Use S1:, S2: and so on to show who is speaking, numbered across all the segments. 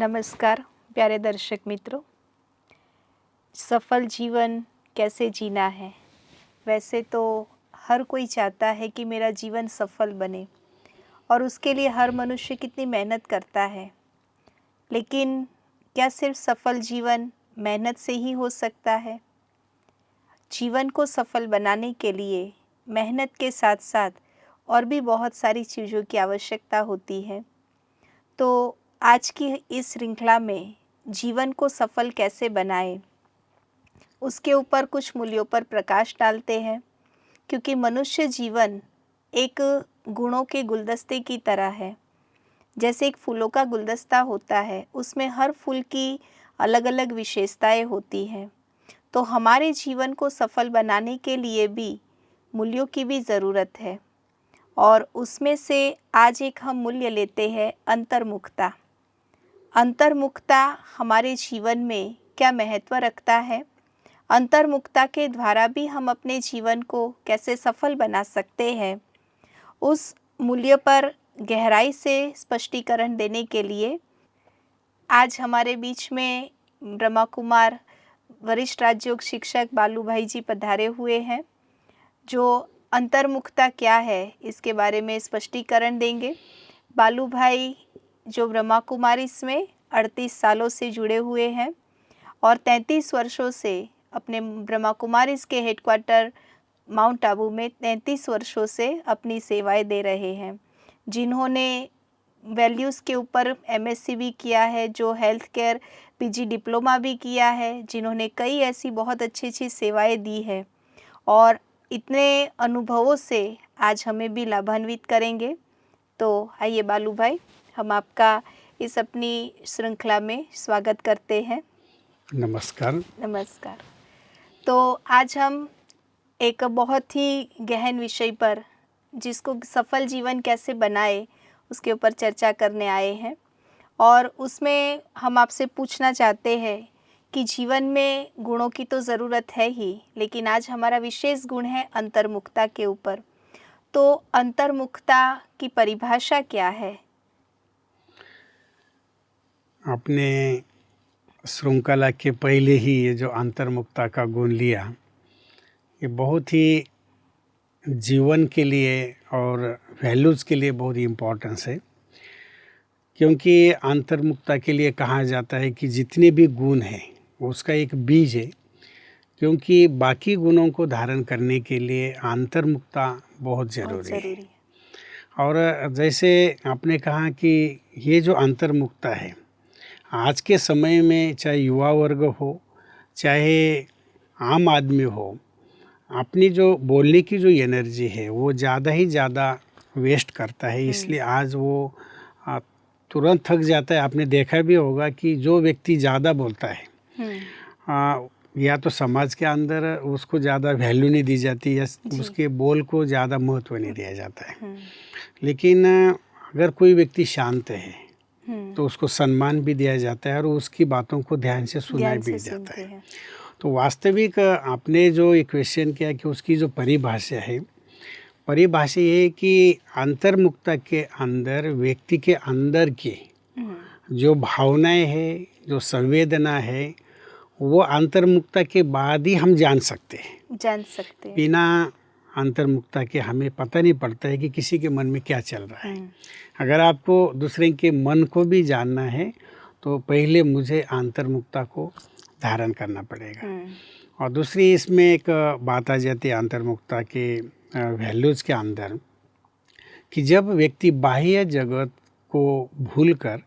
S1: नमस्कार प्यारे दर्शक मित्रों। सफल जीवन कैसे जीना है? वैसे तो हर कोई चाहता है कि मेरा जीवन सफल बने और उसके लिए हर मनुष्य कितनी मेहनत करता है। लेकिन क्या सिर्फ सफल जीवन मेहनत से ही हो सकता है? जीवन को सफल बनाने के लिए मेहनत के साथ साथ और भी बहुत सारी चीज़ों की आवश्यकता होती है। तो आज की इस श्रृंखला में जीवन को सफल कैसे बनाएं, उसके ऊपर कुछ मूल्यों पर प्रकाश डालते हैं। क्योंकि मनुष्य जीवन एक गुणों के गुलदस्ते की तरह है। जैसे एक फूलों का गुलदस्ता होता है, उसमें हर फूल की अलग अलग विशेषताएं होती हैं। तो हमारे जीवन को सफल बनाने के लिए भी मूल्यों की भी ज़रूरत है। और उसमें से आज एक हम मूल्य लेते हैं अंतर्मुखता। अंतर्मुखता हमारे जीवन में क्या महत्व रखता है? अंतर्मुखता के द्वारा भी हम अपने जीवन को कैसे सफल बना सकते हैं, उस मूल्य पर गहराई से स्पष्टीकरण देने के लिए आज हमारे बीच में ब्रह्मा कुमार वरिष्ठ राजयोग शिक्षक बालू भाई जी पधारे हुए हैं, जो अंतर्मुखता क्या है इसके बारे में स्पष्टीकरण देंगे। बालू भाई जो ब्रह्मा कुमारी में 38 सालों से जुड़े हुए हैं और 33 वर्षों से अपने ब्रह्मा कुमारीज के हेडक्वार्टर माउंट आबू में 33 वर्षों से अपनी सेवाएं दे रहे हैं। जिन्होंने वैल्यूज़ के ऊपर एमएससी भी किया है, जो हेल्थ केयर पीजी डिप्लोमा भी किया है, जिन्होंने कई ऐसी बहुत अच्छी अच्छी सेवाएं दी है और इतने अनुभवों से आज हमें भी लाभान्वित करेंगे। तो आइए बालू भाई, हम आपका इस अपनी श्रृंखला में स्वागत करते हैं।
S2: नमस्कार।
S1: नमस्कार। तो आज हम एक बहुत ही गहन विषय पर, जिसको सफल जीवन कैसे बनाए, उसके ऊपर चर्चा करने आए हैं। और उसमें हम आपसे पूछना चाहते हैं कि जीवन में गुणों की तो ज़रूरत है ही, लेकिन आज हमारा विशेष गुण है अंतर्मुखता के ऊपर। तो अंतर्मुखता की परिभाषा क्या है?
S2: आपने श्रृंखला के पहले ही ये जो अंतर्मुखता का गुण लिया, ये बहुत ही जीवन के लिए और वैल्यूज़ के लिए बहुत ही इम्पोर्टेंस है। क्योंकि अंतर्मुखता के लिए कहा जाता है कि जितने भी गुण हैं उसका एक बीज है। क्योंकि बाकी गुणों को धारण करने के लिए अंतर्मुखता बहुत ज़रूरी है। और जैसे आपने कहा कि ये जो अंतर्मुखता है, आज के समय में चाहे युवा वर्ग हो, चाहे आम आदमी हो, अपनी जो बोलने की जो एनर्जी है वो ज़्यादा ही ज़्यादा वेस्ट करता है। इसलिए आज वो तुरंत थक जाता है। आपने देखा भी होगा कि जो व्यक्ति ज़्यादा बोलता है, या तो समाज के अंदर उसको ज़्यादा वैल्यू नहीं दी जाती या उसके बोल को ज़्यादा महत्व नहीं दिया जाता है। लेकिन अगर कोई व्यक्ति शांत है तो उसको सम्मान भी दिया जाता है और उसकी बातों को ध्यान से सुना भी जाता है। तो वास्तविक आपने जो एक क्वेश्चन किया कि उसकी जो परिभाषा है, परिभाषा ये है कि अंतर्मुखता के अंदर व्यक्ति के अंदर की जो भावनाएं हैं, जो संवेदना है, वो अंतर्मुखता के बाद ही हम जान सकते हैं। बिना अंतर्मुखता के हमें पता नहीं पड़ता है कि किसी के मन में क्या चल रहा है। अगर आपको दूसरे के मन को भी जानना है तो पहले मुझे अंतर्मुखता को धारण करना पड़ेगा। और दूसरी इसमें एक बात आ जाती है अंतर्मुखता के वैल्यूज़ के अंदर, कि जब व्यक्ति बाह्य जगत को भूलकर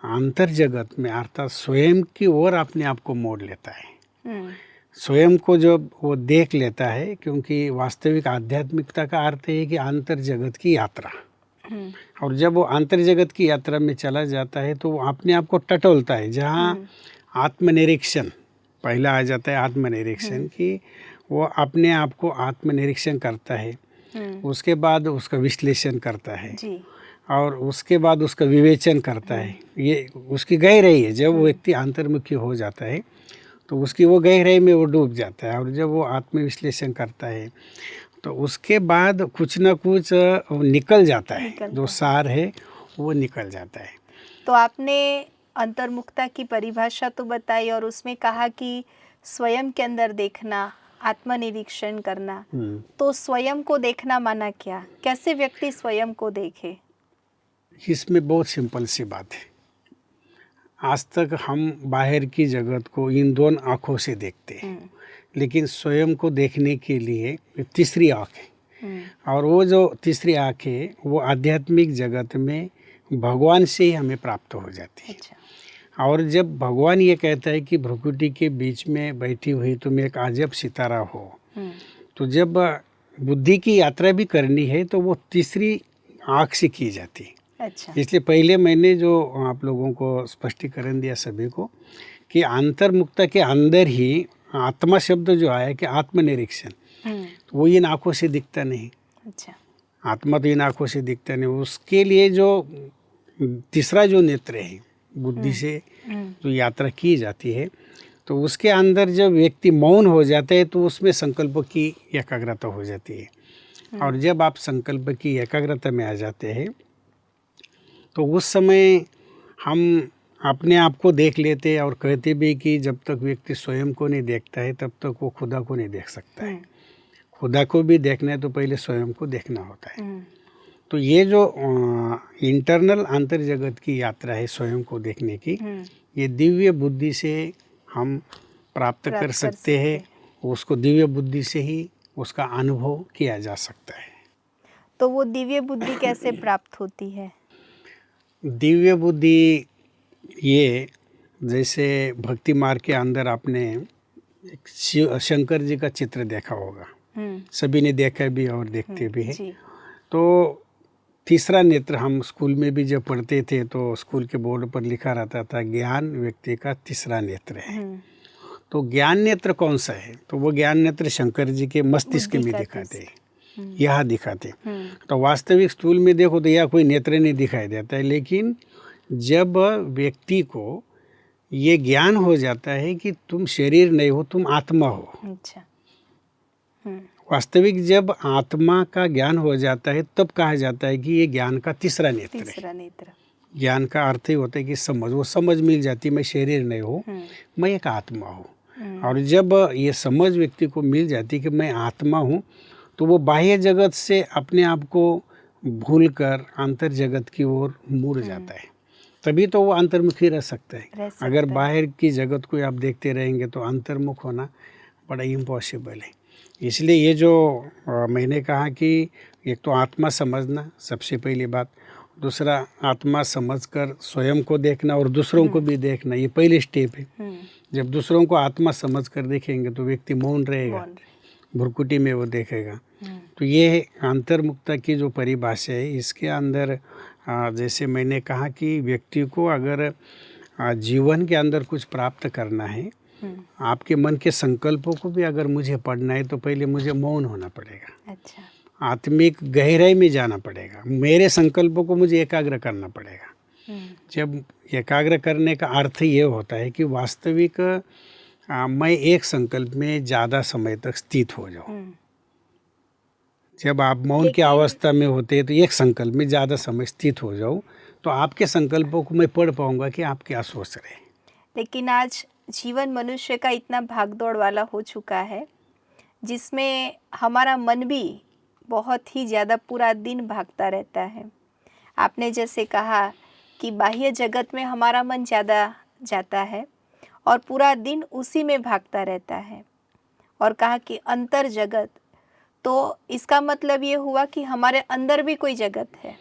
S2: अंतर जगत में अर्थात स्वयं की ओर अपने आप को मोड़ लेता है, स्वयं को जब वो देख लेता है। क्योंकि वास्तविक आध्यात्मिकता का अर्थ है कि अंतर जगत की यात्रा। और जब वो अंतर जगत की यात्रा में चला जाता है तो वो अपने आप को टटोलता है। जहाँ आत्मनिरीक्षण पहला आ जाता है, आत्मनिरीक्षण की वो अपने आप को आत्मनिरीक्षण करता है, उसके बाद उसका विश्लेषण करता है और उसके बाद उसका विवेचन करता है। ये उसकी गहराई है। जब वो व्यक्ति अंतर्मुखी हो जाता है तो उसकी वो गहराई में वो डूब जाता है। और जब वो आत्मविश्लेषण करता है तो उसके बाद कुछ ना कुछ निकल जाता है, जो सार है वो निकल जाता है।
S1: तो आपने अंतर्मुखता की परिभाषा तो बताई और उसमें कहा कि स्वयं के अंदर देखना, आत्मनिरीक्षण करना। तो स्वयं को देखना माना क्या? कैसे व्यक्ति स्वयं को देखे?
S2: इसमें बहुत सिंपल सी बात है। आज तक हम बाहर की जगत को इन दोनों आँखों से देखते हैं, लेकिन स्वयं को देखने के लिए तीसरी आँख है। और वो जो तीसरी आँख है वो आध्यात्मिक जगत में भगवान से ही हमें प्राप्त हो जाती है।
S1: अच्छा।
S2: और जब भगवान ये कहता है कि भ्रुकुटी के बीच में बैठी हुई तुम एक अजब सितारा हो, तो जब बुद्धि की यात्रा भी करनी है तो वो तीसरी आँख से की जाती है।
S1: अच्छा।
S2: इसलिए पहले मैंने जो आप लोगों को स्पष्टीकरण दिया सभी को कि अंतर्मुक्ता के अंदर ही आत्मा शब्द जो आया कि आत्मनिरीक्षण, तो वो इन आँखों से दिखता नहीं।
S1: अच्छा।
S2: आत्मा तो इन आँखों से दिखता नहीं। उसके लिए जो तीसरा जो नेत्र है, बुद्धि से जो यात्रा की जाती है, तो उसके अंदर जब व्यक्ति मौन हो जाता है तो उसमें संकल्प की एकाग्रता हो जाती है। और जब आप संकल्प की एकाग्रता में आ जाते हैं तो उस समय हम अपने आप को देख लेते हैं और कहते भी कि जब तक व्यक्ति स्वयं को नहीं देखता है तब तक वो खुदा को नहीं देख सकता है। खुदा को भी देखना है तो पहले स्वयं को देखना होता है। तो ये जो इंटरनल अंतर जगत की यात्रा है स्वयं को देखने की, ये दिव्य बुद्धि से हम प्राप्त कर सकते हैं। उसको दिव्य बुद्धि से ही उसका अनुभव किया जा सकता है।
S1: तो वो दिव्य बुद्धि कैसे प्राप्त होती है?
S2: दिव्य बुद्धि ये जैसे भक्ति मार्ग के अंदर आपने एक शंकर जी का चित्र देखा होगा, सभी ने देखा भी और देखते भी हैं। तो तीसरा नेत्र हम स्कूल में भी जब पढ़ते थे तो स्कूल के बोर्ड पर लिखा रहता था ज्ञान व्यक्ति का तीसरा नेत्र है। तो ज्ञान नेत्र कौन सा है? तो वो ज्ञान नेत्र शंकर जी के मस्तिष्क में दिखाते हैं, यहाँ दिखाते। तो वास्तविक स्थूल में देखो तो यह कोई नेत्र नहीं दिखाई देता है, लेकिन जब व्यक्ति को ये ज्ञान हो जाता है कि तुम शरीर नहीं हो, तुम आत्मा हो।
S1: अच्छा।
S2: वास्तविक जब आत्मा का ज्ञान हो जाता है तब कहा जाता है कि ये ज्ञान का तीसरा नेत्र है। ज्ञान का अर्थ ही होता है कि समझ, वो समझ मिल जाती है मैं शरीर नहीं हूँ, मैं एक आत्मा हूँ। और जब ये समझ व्यक्ति को मिल जाती है कि मैं आत्मा हूँ, तो वो बाह्य जगत से अपने आप को भूलकर अंतर जगत की ओर मुड़ जाता है। तभी तो वो अंतर्मुखी रह सकता है। अगर बाहर की जगत को आप देखते रहेंगे तो अंतर्मुख होना बड़ा इम्पॉसिबल है। इसलिए ये जो मैंने कहा कि एक तो आत्मा समझना सबसे पहली बात, दूसरा आत्मा समझकर स्वयं को देखना और दूसरों को भी देखना, ये पहली स्टेप है। जब दूसरों को आत्मा समझकर देखेंगे तो व्यक्ति मौन रहेगा, भ्रुकुटी में वो देखेगा। तो ये अंतर्मुक्ता की जो परिभाषा है, इसके अंदर जैसे मैंने कहा कि व्यक्ति को अगर जीवन के अंदर कुछ प्राप्त करना है, आपके मन के संकल्पों को भी अगर मुझे पढ़ना है तो पहले मुझे मौन होना पड़ेगा।
S1: अच्छा।
S2: आत्मिक गहराई में जाना पड़ेगा, मेरे संकल्पों को मुझे एकाग्र करना पड़ेगा। जब एकाग्र करने का अर्थ ये होता है कि वास्तविक मैं एक संकल्प में ज़्यादा समय तक स्थित हो जाऊँ। जब आप मौन की अवस्था में होते हैं तो एक संकल्प में ज़्यादा समय स्थित हो जाऊँ तो आपके संकल्पों को मैं पढ़ पाऊँगा कि आप क्या सोच रहे हैं।
S1: लेकिन आज जीवन मनुष्य का इतना भागदौड़ वाला हो चुका है जिसमें हमारा मन भी बहुत ही ज़्यादा पूरा दिन भागता रहता है। आपने जैसे कहा कि बाह्य जगत में हमारा मन ज़्यादा जाता है और पूरा दिन उसी में भागता रहता है, और कहा कि अंतर जगत, तो इसका मतलब ये हुआ कि हमारे अंदर भी कोई जगत है।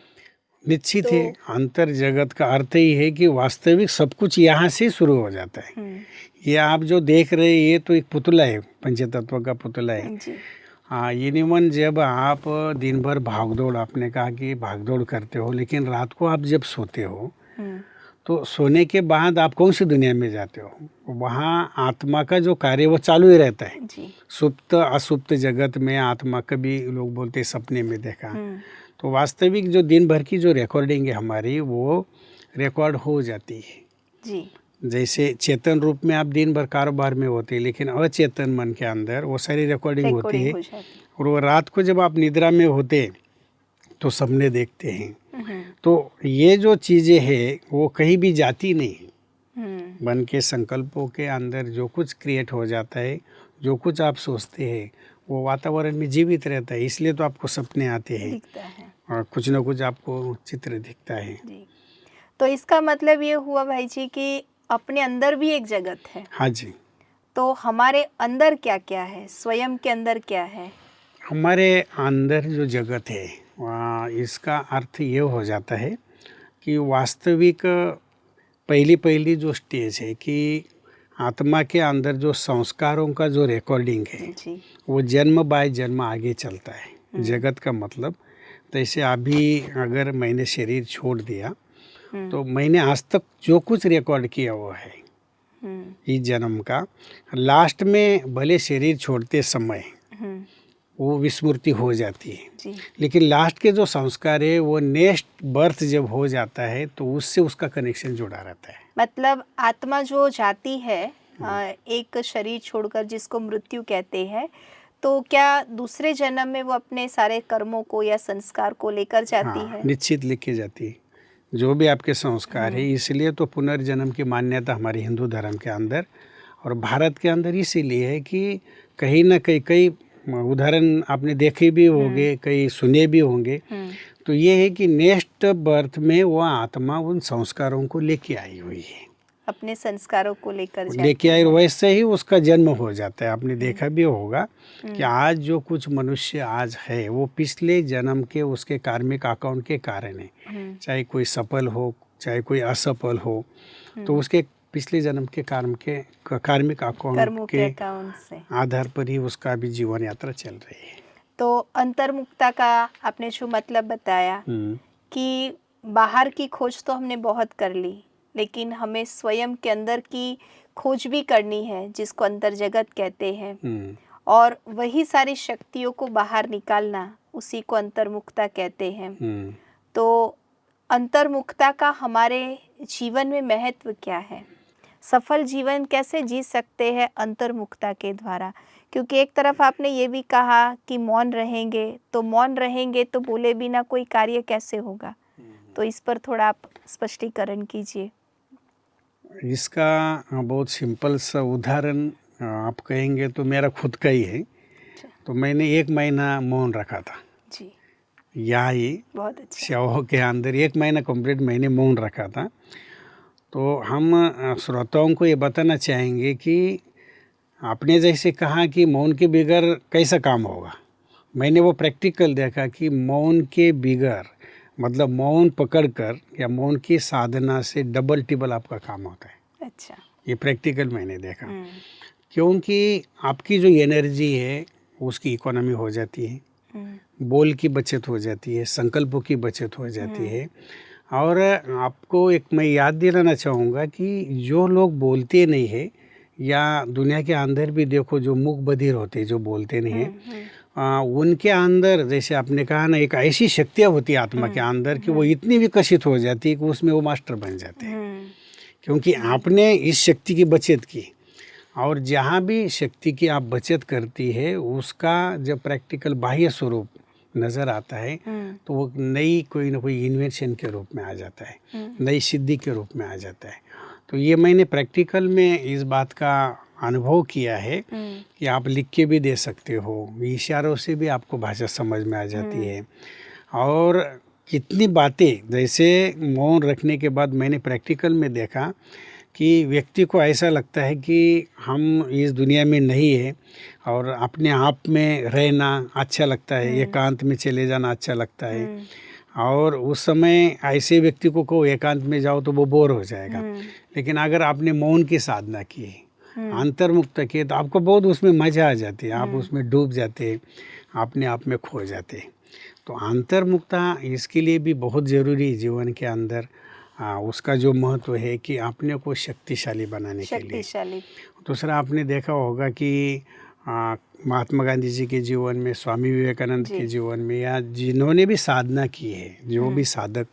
S2: निश्चित है, अंतर जगत का अर्थ ही है कि वास्तविक सब कुछ यहाँ से शुरू हो जाता है। ये आप जो देख रहे हैं ये तो एक पुतला है, पंचतत्व का पुतला है। हाँ, ये निमन जब आप दिन भर भागदौड़, आपने कहा कि भागदौड़ करते हो, लेकिन रात को आप जब सोते हो तो सोने के बाद आप कौन सी दुनिया में जाते हो? वहाँ आत्मा का जो कार्य वो चालू ही रहता है। सुप्त असुप्त जगत में आत्मा कभी लोग बोलते हैं सपने में देखा, तो वास्तविक जो दिन भर की जो रिकॉर्डिंग है हमारी वो रिकॉर्ड हो जाती है जी। जैसे चेतन रूप में आप दिन भर कारोबार में होते हैं, लेकिन अचेतन मन के अंदर वो सारी रिकॉर्डिंग होती है। और वो रात को जब आप निद्रा में होते तो सपने देखते हैं। तो ये जो चीज़ें हैं वो कहीं भी जाती नहीं, मन के संकल्पों के अंदर जो कुछ क्रिएट हो जाता है, जो कुछ आप सोचते हैं वो वातावरण में जीवित रहता है। इसलिए तो आपको सपने आते हैं
S1: दिखता है
S2: और कुछ ना कुछ आपको चित्र दिखता है।
S1: जी। तो इसका मतलब ये हुआ भाई जी कि अपने अंदर भी एक जगत है।
S2: हाँ जी,
S1: तो हमारे अंदर क्या क्या है, स्वयं के अंदर क्या है?
S2: हमारे अंदर जो जगत है इसका अर्थ ये हो जाता है कि वास्तविक पहली पहली जो स्टेज है कि आत्मा के अंदर जो संस्कारों का जो रिकॉर्डिंग है
S1: जी।
S2: वो जन्म बाय जन्म आगे चलता है। जगत का मतलब जैसे अभी अगर मैंने शरीर छोड़ दिया तो मैंने आज तक जो कुछ रिकॉर्ड किया हुआ है इस जन्म का, लास्ट में भले शरीर छोड़ते समय वो विस्मृति हो जाती है,
S1: जी।
S2: लेकिन लास्ट के जो संस्कार है वो नेक्स्ट बर्थ जब हो जाता है तो उससे उसका कनेक्शन जुड़ा रहता है।
S1: मतलब आत्मा जो जाती है एक शरीर छोड़कर, जिसको मृत्यु कहते हैं, तो क्या दूसरे जन्म में वो अपने सारे कर्मों को या संस्कार को लेकर जाती
S2: हाँ,
S1: है?
S2: निश्चित लेके जाती है जो भी आपके संस्कार है। इसलिए तो पुनर्जन्म की मान्यता हमारे हिंदू धर्म के अंदर और भारत के अंदर इसीलिए है कि कहीं ना कहीं कई उदाहरण आपने देखे भी होंगे, कई सुने भी होंगे। तो ये है कि नेक्स्ट बर्थ में वो आत्मा उन संस्कारों को लेके आई हुई है,
S1: अपने संस्कारों को लेकर
S2: लेके
S1: जाती
S2: आई,
S1: है।
S2: वैसे ही उसका जन्म हो जाता है। आपने देखा भी होगा कि आज जो कुछ मनुष्य आज है वो पिछले जन्म के उसके कार्मिक अकाउंट के कारण है। चाहे कोई सफल हो चाहे कोई असफल हो, तो उसके पिछले जन्म के कार्मिक
S1: कर्मों
S2: अकाउंट
S1: के
S2: के
S1: अकाउंट से।
S2: आधार पर ही उसका भी जीवन यात्रा चल रही है।
S1: तो अंतर्मुखता का आपने जो मतलब बताया कि बाहर की खोज तो हमने बहुत कर ली, लेकिन हमें स्वयं के अंदर की खोज भी करनी है, जिसको अंतर जगत कहते हैं, और वही सारी शक्तियों को बाहर निकालना, उसी को अंतर्मुखता कहते हैं। तो अंतर्मुखता का हमारे जीवन में महत्व क्या है? सफल जीवन कैसे जी सकते हैं अंतर्मुखता के द्वारा? क्योंकि एक तरफ आपने ये भी कहा कि मौन रहेंगे तो बोले बिना कोई कार्य कैसे होगा? तो इस पर थोड़ा आप स्पष्टीकरण कीजिए।
S2: इसका बहुत सिंपल सा उदाहरण आप कहेंगे तो मेरा खुद का ही है। तो मैंने 1 महीना मौन रखा था
S1: जी।
S2: यहाँ ही
S1: बहुत अच्छा।
S2: शवों के अंदर 1 महीना कंप्लीट मैंने मौन रखा था। तो हम श्रोताओं को ये बताना चाहेंगे कि आपने जैसे कहा कि मौन के बगैर कैसा काम होगा, मैंने वो प्रैक्टिकल देखा कि मौन के बगैर मतलब मौन पकड़कर या मौन की साधना से डबल टिबल आपका काम होता है।
S1: अच्छा।
S2: ये प्रैक्टिकल मैंने देखा, क्योंकि आपकी जो एनर्जी है उसकी इकोनॉमी हो जाती है, बोल की बचत हो जाती है, संकल्पों की बचत हो जाती है। और आपको एक मैं याद दिलाना चाहूँगा कि जो लोग बोलते नहीं है या दुनिया के अंदर भी देखो जो मुख बधिर होते हैं, जो बोलते नहीं है, उनके अंदर जैसे आपने कहा ना एक ऐसी शक्तियाँ होती है आत्मा के अंदर कि वो इतनी विकसित हो जाती है कि उसमें वो मास्टर बन जाते हैं, क्योंकि आपने इस शक्ति की बचत की। और जहाँ भी शक्ति की आप बचत करती है उसका जब प्रैक्टिकल बाह्य स्वरूप नज़र आता है तो वो नई कोई ना कोई इन्वेंशन के रूप में आ जाता है, नई सिद्धि के रूप में आ जाता है। तो ये मैंने प्रैक्टिकल में इस बात का अनुभव किया है कि आप लिख के भी दे सकते हो, इशारों से भी आपको भाषा समझ में आ जाती है। और कितनी बातें जैसे मौन रखने के बाद मैंने प्रैक्टिकल में देखा कि व्यक्ति को ऐसा लगता है कि हम इस दुनिया में नहीं है और अपने आप में रहना अच्छा लगता है, एकांत में चले जाना अच्छा लगता है। और उस समय ऐसे व्यक्ति को एकांत में जाओ तो वो बोर हो जाएगा, लेकिन अगर आपने मौन की साधना की, अंतर्मुक्त की, तो आपको बहुत उसमें मज़ा आ जाती है, आप उसमें डूब जाते, अपने आप में खो जाते। तो अंतर्मुक्ता इसके लिए भी बहुत ज़रूरी है जीवन के अंदर। उसका जो महत्व है कि अपने को शक्तिशाली बनाने के लिए। दूसरा आपने देखा होगा कि महात्मा गांधी जी के जीवन में, स्वामी विवेकानंद के जीवन में, या जिन्होंने भी साधना की है, जो भी साधक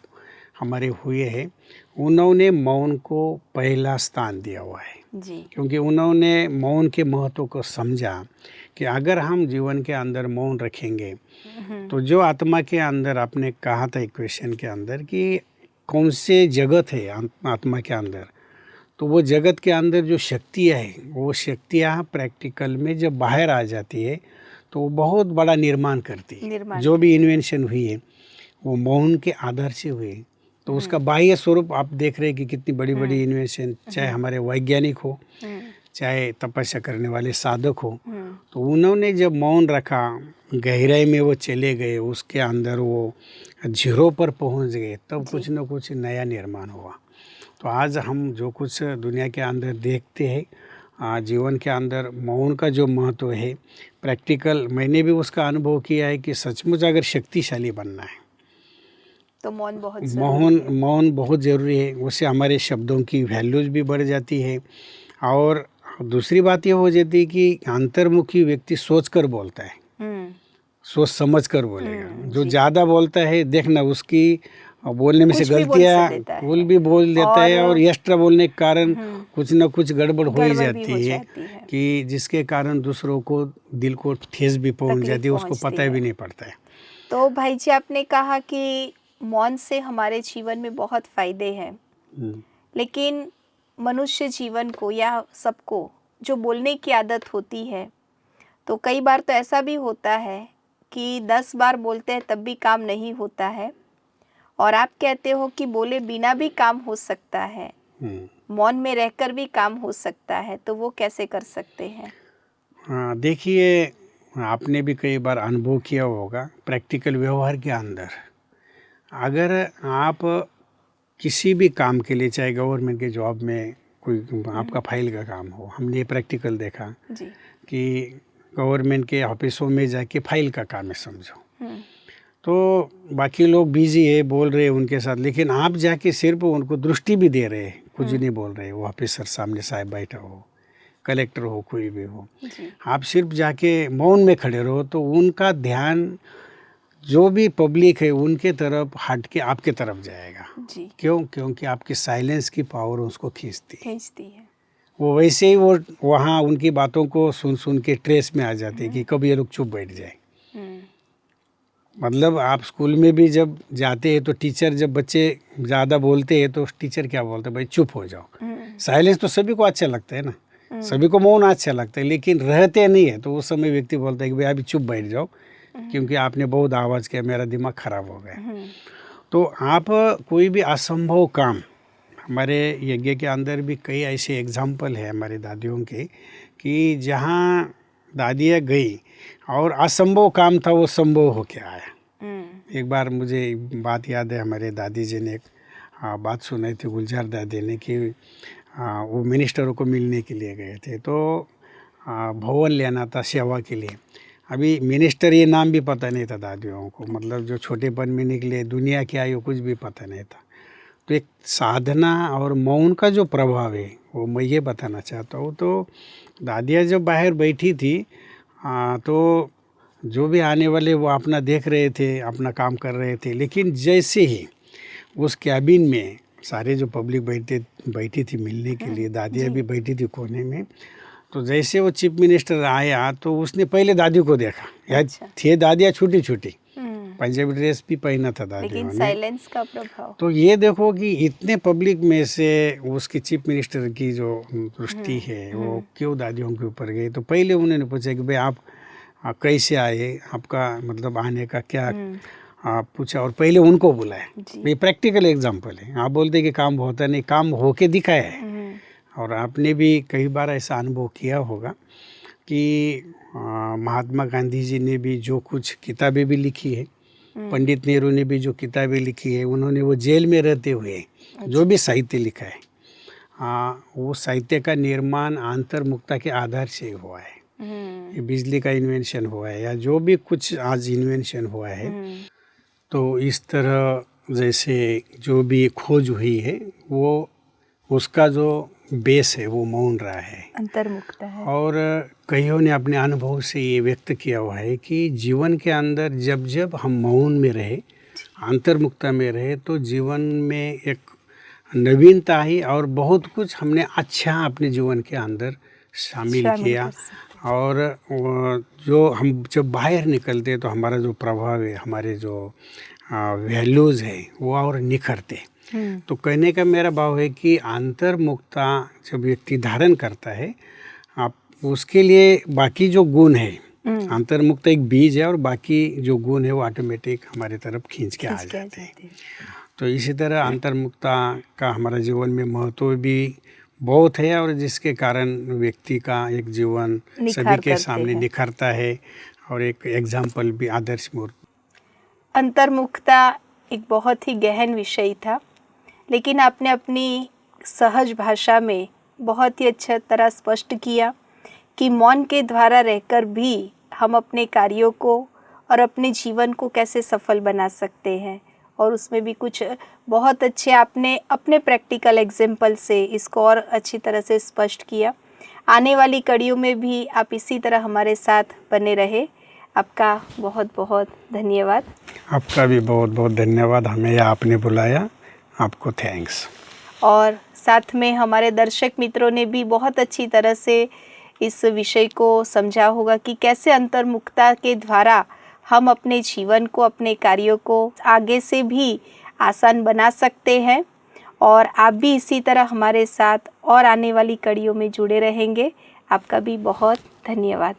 S2: हमारे हुए हैं, उन्होंने मौन को पहला स्थान दिया हुआ है जी। क्योंकि उन्होंने मौन के महत्व को समझा कि अगर हम जीवन के अंदर मौन रखेंगे तो जो आत्मा के अंदर, आपने कहा था इक्वेशन के अंदर कि कौन से जगत है आत्मा के अंदर, तो वो जगत के अंदर जो शक्तियाँ हैं वो शक्तियाँ प्रैक्टिकल में जब बाहर आ जाती है तो वो बहुत बड़ा निर्माण करती है। जो भी इन्वेंशन हुई है वो मौन के आधार से हुई है। तो उसका बाह्य स्वरूप आप देख रहे हैं कि कितनी बड़ी बड़ी इन्वेंशन, चाहे हमारे वैज्ञानिक हो, चाहे तपस्या करने वाले साधक हो, तो उन्होंने जब मौन रखा, गहराई में वो चले गए, उसके अंदर वो जीरो पर पहुंच गए, तब कुछ न कुछ नया निर्माण हुआ। तो आज हम जो कुछ दुनिया के अंदर देखते हैं, जीवन के अंदर मौन का जो महत्व है, प्रैक्टिकल मैंने भी उसका अनुभव किया है कि सचमुच अगर शक्तिशाली बनना है
S1: तो मौन
S2: बहुत ज़रूरी है। उससे हमारे शब्दों की वैल्यूज भी बढ़ जाती है। और दूसरी बात ये हो जाती है कि अंतर्मुखी व्यक्ति सोच कर बोलता है, सोच समझ कर बोलेगा। जो ज़्यादा बोलता है, देखना उसकी बोलने में से गलतियाँ कुल भी बोल देता है और एक्स्ट्रा बोलने के कारण कुछ ना कुछ गड़बड़ हो ही जाती है कि जिसके कारण दूसरों को दिल को ठेस भी पहुंच जाती है, उसको पता भी नहीं पड़ता है।
S1: तो भाई जी, आपने कहा कि मौन से हमारे जीवन में बहुत फायदे हैं, लेकिन मनुष्य जीवन को या सबको जो बोलने की आदत होती है, तो कई बार तो ऐसा भी होता है कि 10 बार बोलते हैं तब भी काम नहीं होता है, और आप कहते हो कि बोले बिना भी काम हो सकता है, मौन में रहकर भी काम हो सकता है, तो वो कैसे कर सकते हैं?
S2: हाँ, देखिए, आपने भी कई बार अनुभव किया होगा प्रैक्टिकल व्यवहार के अंदर। अगर आप किसी भी काम के लिए, चाहे गवर्नमेंट के जॉब में कोई आपका फाइल का काम हो, हमने प्रैक्टिकल देखा कि गवर्नमेंट के ऑफिसों में जाके फाइल का काम है समझो, तो बाकी लोग बिजी है, बोल रहे हैं उनके साथ, लेकिन आप जाके सिर्फ उनको दृष्टि भी दे रहे हैं, कुछ नहीं बोल रहे। वो ऑफिसर सामने साहब बैठा हो, कलेक्टर हो, कोई भी हो, आप सिर्फ जाके मौन में खड़े रहो तो उनका ध्यान जो भी पब्लिक है उनके तरफ हट के आपके तरफ जाएगा। क्यों? क्योंकि आपकी साइलेंस की पावर उसको खींचती है। वो वैसे ही वो वहाँ उनकी बातों को सुन के ट्रेस में आ जाते हैं कि कब ये लोग चुप बैठ जाए। मतलब आप स्कूल में भी जब जाते हैं तो टीचर, जब बच्चे ज़्यादा बोलते हैं तो टीचर क्या बोलते हैं, भाई चुप हो जाओ। साइलेंस तो सभी को अच्छा लगता है ना, सभी को मौन अच्छा लगता है, लेकिन रहते नहीं है तो उस समय व्यक्ति बोलता है कि भाई अभी चुप बैठ जाओ क्योंकि आपने बहुत आवाज़ किया, मेरा दिमाग खराब हो गया। तो आप कोई भी असंभव काम, हमारे यज्ञ के अंदर भी कई ऐसे एग्जाम्पल है हमारे दादियों के कि जहाँ दादियाँ गई और असंभव काम था वो संभव होके आया। एक बार मुझे बात याद है, हमारे दादी जी ने एक बात सुनाई थी, गुलजार दादी ने, कि वो मिनिस्टरों को मिलने के लिए गए थे, तो भवन लेना था सेवा के लिए। अभी मिनिस्टर ये नाम भी पता नहीं था दादियों को, मतलब जो छोटेपन में निकले, दुनिया क्या है कुछ भी पता नहीं था। तो एक साधना और मौन का जो प्रभाव है वो मैं ये बताना चाहता हूँ। तो दादियाँ जब बाहर बैठी थी तो जो भी आने वाले वो अपना देख रहे थे, अपना काम कर रहे थे, लेकिन जैसे ही उस कैबिन में सारे जो पब्लिक बैठी थी मिलने के लिए, दादियाँ भी बैठी थी कोने में, तो जैसे वो चीफ मिनिस्टर आया तो उसने पहले दादी को देखा। यार थे दादियाँ छोटी छोटी, पंजाबी ड्रेस भी पहना था दादियों ने,
S1: साइलेंस का प्रभाव।
S2: तो ये देखो कि इतने पब्लिक में से उसकी चीफ मिनिस्टर की जो दृष्टि है वो क्यों दादियों के ऊपर गई। तो पहले उन्होंने पूछा कि भाई आप कैसे आए, आपका मतलब आने का क्या पूछा, और पहले उनको बुलाया। ये प्रैक्टिकल एग्जाम्पल है। आप बोलते कि काम होता नहीं, काम होके दिखाया है। और आपने भी कई बार ऐसा अनुभव किया होगा कि महात्मा गांधी जी ने भी जो कुछ किताबें भी लिखी है, पंडित नेहरू ने भी जो किताबें लिखी है, उन्होंने वो जेल में रहते हुए जो भी साहित्य लिखा है, वो साहित्य का निर्माण अंतर्मुखता के आधार से हुआ है। ये बिजली का इन्वेंशन हुआ है या जो भी कुछ आज इन्वेंशन हुआ है, तो इस तरह जैसे जो भी खोज हुई है वो उसका जो बेस है वो मौन रहा है,
S1: अंतर्मुखता है। और
S2: कईयों ने अपने अनुभव से ये व्यक्त किया हुआ है कि जीवन के अंदर जब जब हम मौन में रहे, अंतर्मुखता में रहे, तो जीवन में एक नवीनता आई और बहुत कुछ हमने अच्छा अपने जीवन के अंदर शामिल किया। और जो हम जब बाहर निकलते तो हमारा जो प्रभाव है, हमारे जो वैल्यूज़ है वो और निखरते। तो कहने का मेरा भाव है कि अंतर्मुखता जब व्यक्ति धारण करता है, आप उसके लिए बाकी जो गुण है, अंतर्मुखता एक बीज है और बाकी जो गुण है वो ऑटोमेटिक हमारे तरफ खींच के आ जाते हैं। तो इसी तरह अंतर्मुखता का हमारा जीवन में महत्व भी बहुत है और जिसके कारण व्यक्ति का एक जीवन सभी के सामने निखरता है और एक एग्जाम्पल भी, आदर्श मूर्ति।
S1: अंतर्मुखता एक बहुत ही गहन विषय था, लेकिन आपने अपनी सहज भाषा में बहुत ही अच्छा तरह स्पष्ट किया कि मौन के द्वारा रहकर भी हम अपने कार्यों को और अपने जीवन को कैसे सफल बना सकते हैं, और उसमें भी कुछ बहुत अच्छे आपने अपने प्रैक्टिकल एग्जाम्पल से इसको और अच्छी तरह से स्पष्ट किया। आने वाली कड़ियों में भी आप इसी तरह हमारे साथ बने रहे। आपका बहुत बहुत धन्यवाद।
S2: आपका भी बहुत बहुत धन्यवाद, हमें आपने बुलाया, आपको थैंक्स।
S1: और साथ में हमारे दर्शक मित्रों ने भी बहुत अच्छी तरह से इस विषय को समझा होगा कि कैसे अंतर्मुखता के द्वारा हम अपने जीवन को, अपने कार्यों को आगे से भी आसान बना सकते हैं। और आप भी इसी तरह हमारे साथ और आने वाली कड़ियों में जुड़े रहेंगे। आपका भी बहुत धन्यवाद।